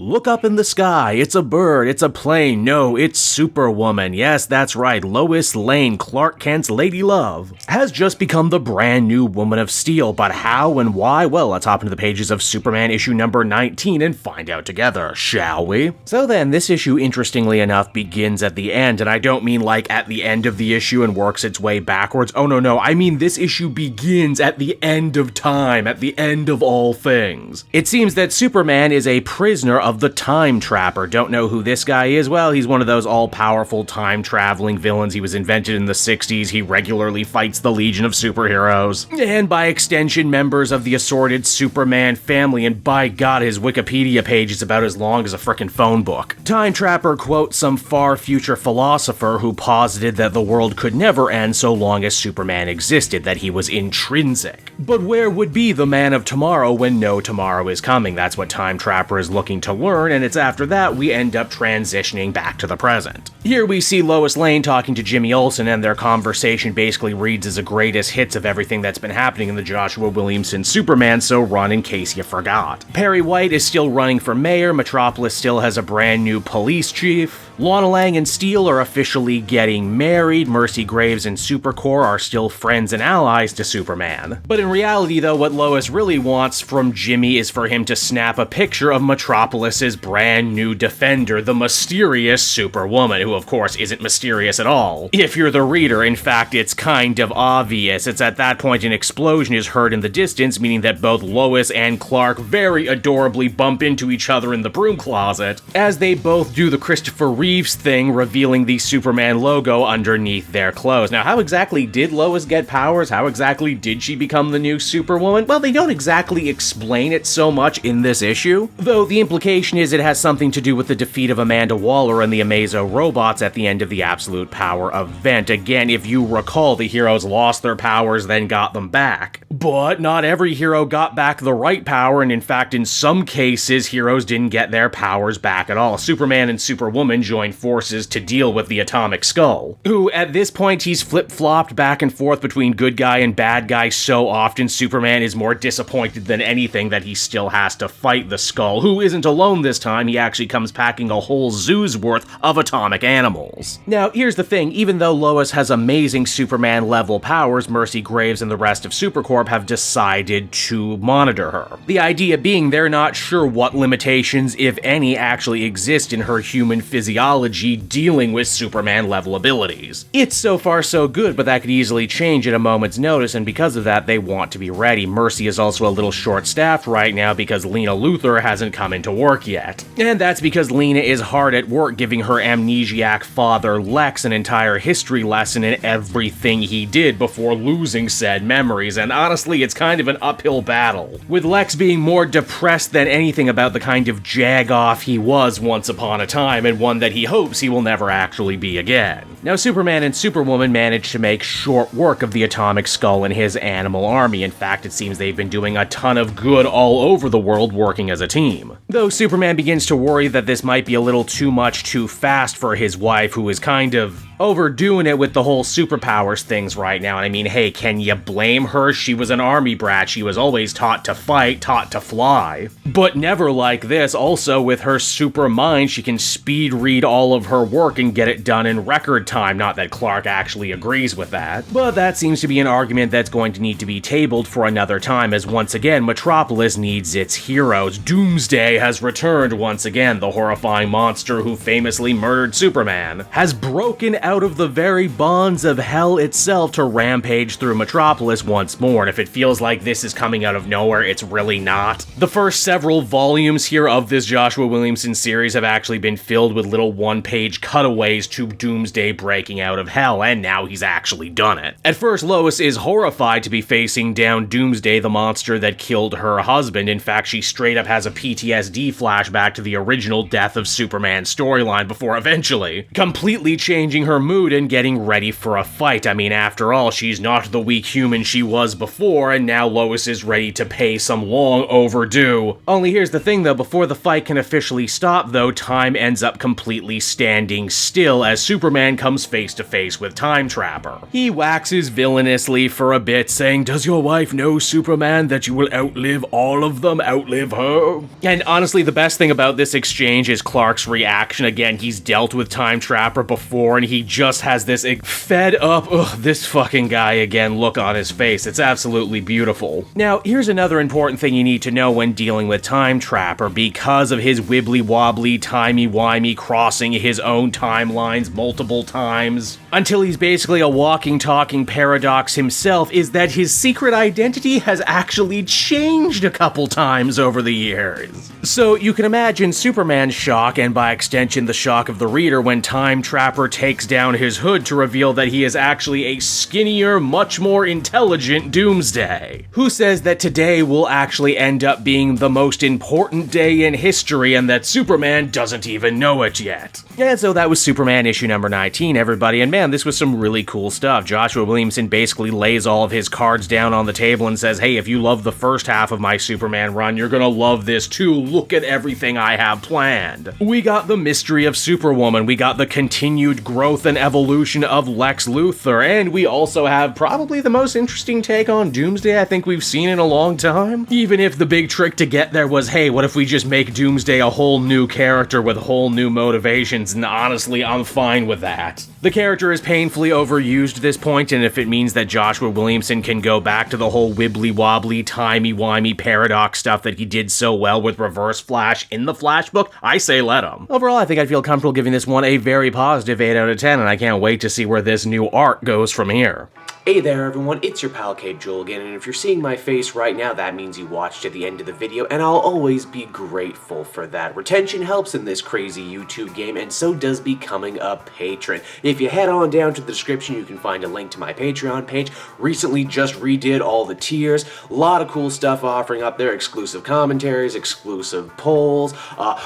Look up in the sky, it's a bird, it's a plane, no, it's Superwoman. Yes, that's right, Lois Lane, Clark Kent's Lady Love, has just become the brand new Woman of Steel, but how and why? Well, let's hop into the pages of Superman issue number 19 and find out together, shall we? So then, this issue, interestingly enough, begins at the end, and I don't mean like at the end of the issue and works its way backwards. Oh no, I mean this issue begins at the end of time, at the end of all things. It seems that Superman is a prisoner of the Time Trapper. Don't know who this guy is? Well, he's one of those all-powerful time-traveling villains. He was invented in the 60s. He regularly fights the Legion of Superheroes, and by extension, members of the assorted Superman family, and by God, his Wikipedia page is about as long as a frickin' phone book. Time Trapper quotes some far-future philosopher who posited that the world could never end so long as Superman existed, that he was intrinsic. But where would be the man of tomorrow when no tomorrow is coming? That's what Time Trapper is looking to learn, and it's after that we end up transitioning back to the present. Here we see Lois Lane talking to Jimmy Olsen, and their conversation basically reads as a greatest hits of everything that's been happening in the Joshua Williamson Superman So run in case you forgot. Perry White is still running for mayor, Metropolis still has a brand new police chief, Lana Lang and Steel are officially getting married, Mercy Graves and SuperCorp are still friends and allies to Superman. But in reality though, what Lois really wants from Jimmy is for him to snap a picture of Metropolis's brand new defender, the mysterious Superwoman, who of course isn't mysterious at all. If you're the reader, in fact it's kind of obvious. It's at that point an explosion is heard in the distance, meaning that both Lois and Clark very adorably bump into each other in the broom closet, as they both do the Christopher Reeves thing, revealing the Superman logo underneath their clothes. Now, how exactly did Lois get powers? How exactly did she become the new Superwoman? Well, they don't exactly explain it so much in this issue, though the implication is it has something to do with the defeat of Amanda Waller and the Amazo robots at the end of the Absolute Power event. Again, if you recall, the heroes lost their powers, then got them back. But not every hero got back the right power, and in fact, in some cases, heroes didn't get their powers back at all. Superman and Superwoman joined forces to deal with the Atomic Skull, who at this point he's flip-flopped back and forth between good guy and bad guy so often Superman is more disappointed than anything that he still has to fight the Skull, who isn't alone this time. He actually comes packing a whole zoo's worth of atomic animals. Now, here's the thing, even though Lois has amazing Superman-level powers, Mercy Graves and the rest of SuperCorp have decided to monitor her. The idea being they're not sure what limitations, if any, actually exist in her human physiology dealing with Superman-level abilities. It's so far so good, but that could easily change at a moment's notice, and because of that, they want to be ready. Mercy is also a little short-staffed right now because Lena Luthor hasn't come into work yet. And that's because Lena is hard at work giving her amnesiac father Lex an entire history lesson in everything he did before losing said memories, and honestly, it's kind of an uphill battle, with Lex being more depressed than anything about the kind of jag-off he was once upon a time, and one that he hopes he will never actually be again. Now, Superman and Superwoman managed to make short work of the Atomic Skull and his animal army. In fact, it seems they've been doing a ton of good all over the world working as a team. Though Superman begins to worry that this might be a little too much too fast for his wife, who is kind of overdoing it with the whole superpowers things right now. And I mean, hey, can you blame her? She was an army brat. She was always taught to fight, taught to fly. But never like this. Also, with her super mind, she can speed read all of her work and get it done in record time. Not that Clark actually agrees with that. But that seems to be an argument that's going to need to be tabled for another time, as once again, Metropolis needs its heroes. Doomsday has returned once again. The horrifying monster who famously murdered Superman has broken out of the very bonds of hell itself to rampage through Metropolis once more, and if it feels like this is coming out of nowhere, it's really not. The first several volumes here of this Joshua Williamson series have actually been filled with little one-page cutaways to Doomsday breaking out of hell, and now he's actually done it. At first, Lois is horrified to be facing down Doomsday, the monster that killed her husband. In fact, she straight up has a PTSD flashback to the original Death of Superman storyline before eventually completely changing her mood and getting ready for a fight. I mean, after all, she's not the weak human she was before, and now Lois is ready to pay some long overdue. Only here's the thing though, before the fight can officially stop though, time ends up completely completely standing still as Superman comes face to face with Time Trapper. He waxes villainously for a bit, saying, "Does your wife know, Superman, that you will outlive all of them, outlive her?" And honestly, the best thing about this exchange is Clark's reaction. Again, he's dealt with Time Trapper before, and he just has this fed up, ugh, this fucking guy again look on his face. It's absolutely beautiful. Now, here's another important thing you need to know when dealing with Time Trapper. Because of his wibbly-wobbly, timey-wimey crossing his own timelines multiple times, until he's basically a walking, talking paradox himself, is that his secret identity has actually changed a couple times over the years. So you can imagine Superman's shock, and by extension the shock of the reader, when Time Trapper takes down his hood to reveal that he is actually a skinnier, much more intelligent Doomsday, who says that today will actually end up being the most important day in history and that Superman doesn't even know it yet. And so that was Superman issue number 19, everybody, and man, this was some really cool stuff. Joshua Williamson basically lays all of his cards down on the table and says, hey, if you love the first half of my Superman run, you're gonna love this too. Look at everything I have planned. We got the mystery of Superwoman, we got the continued growth and evolution of Lex Luthor, and we also have probably the most interesting take on Doomsday I think we've seen in a long time. Even if the big trick to get there was, hey, what if we just make Doomsday a whole new character with whole new motivations, and honestly, I'm fine with that. The character is painfully overused at this point, and if it means that Joshua Williamson can go back to the whole wibbly-wobbly, timey-wimey paradox stuff that he did so well with Reverse Flash in the Flash book, I say let him. Overall, I think I'd feel comfortable giving this one a very positive 8 out of 10, and I can't wait to see where this new arc goes from here. Hey there everyone, it's your pal Cape Joel again, and if you're seeing my face right now, that means you watched to the end of the video, and I'll always be grateful for that. Retention helps in this crazy YouTube game, and so does becoming a patron. If you head on down to the description, you can find a link to my Patreon page. Recently just redid all the tiers, a lot of cool stuff offering up there, exclusive commentaries, exclusive polls,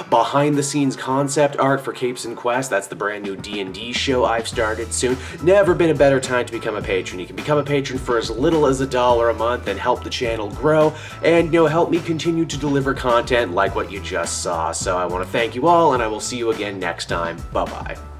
behind the scenes concept art for Capes and Quest, that's the brand new D&D show I've started soon. Never been a better time to become a patron. You can become a patron for as little as $1 a month and help the channel grow and, help me continue to deliver content like what you just saw. So I want to thank you all, and I will see you again next time. Bye-bye.